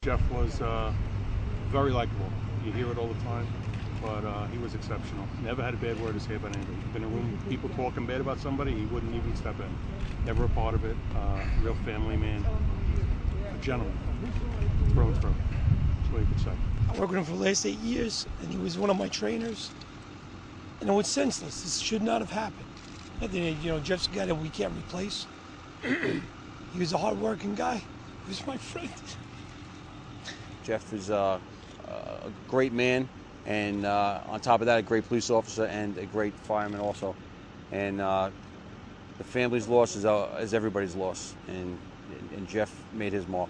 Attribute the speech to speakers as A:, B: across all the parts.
A: Jeff was very likable. You hear it all the time, but he was exceptional. Never had a bad word to say about anybody. Been in a room, people talking bad about somebody, he wouldn't even step in. Never a part of it. Real family man, a gentleman, through and through. That's what you could say.
B: I worked with him for the last 8 years, and he was one of my trainers. And it was senseless. This should not have happened. Jeff's a guy that we can't replace. He was a hard-working guy. He was my friend.
C: Jeff is a great man, and on top of that, a great police officer and a great fireman also. And the family's loss is everybody's loss, and Jeff made his mark.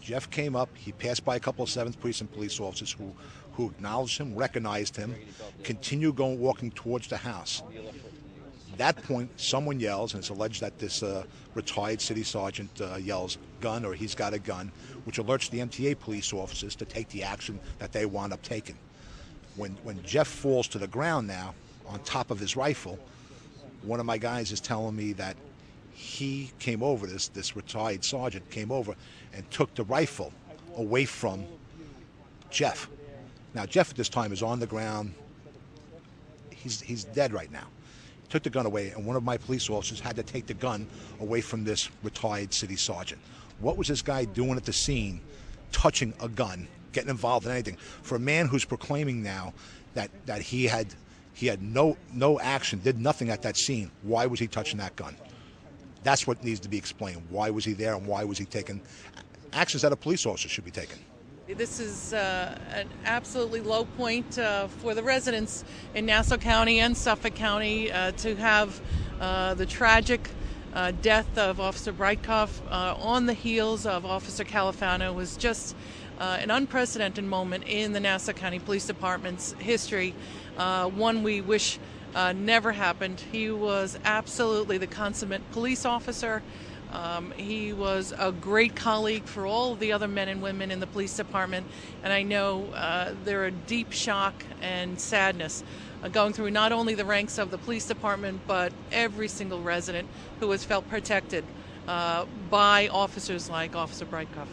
D: Jeff came up, he passed by a couple of 7th Precinct police officers who acknowledged him, recognized him, continued walking towards the house. At that point, someone yells, and it's alleged that this retired city sergeant yells, "Gun," or "He's got a gun," which alerts the MTA police officers to take the action that they wound up taking. When Jeff falls to the ground now, on top of his rifle, one of my guys is telling me that he came over, this retired sergeant came over and took the rifle away from Jeff. Now, Jeff at this time is on the ground. He's dead right now. Took the gun away, and one of my police officers had to take the gun away from this retired city sergeant. What was this guy doing at the scene, touching a gun, getting involved in anything? For a man who's proclaiming now that he had no action, did nothing at that scene, why was he touching that gun? That's what needs to be explained. Why was he there, and why was he taking actions that a police officer should be taking?
E: This is an absolutely low point for the residents in Nassau County and Suffolk County to have the tragic death of Officer Breitkopf on the heels of Officer Califano. Was just an unprecedented moment in the Nassau County Police Department's history, one we wish never happened. He was absolutely the consummate police officer. He was a great colleague for all of the other men and women in the police department, and I know there are deep shock and sadness going through not only the ranks of the police department, but every single resident who has felt protected by officers like Officer Breitkopf.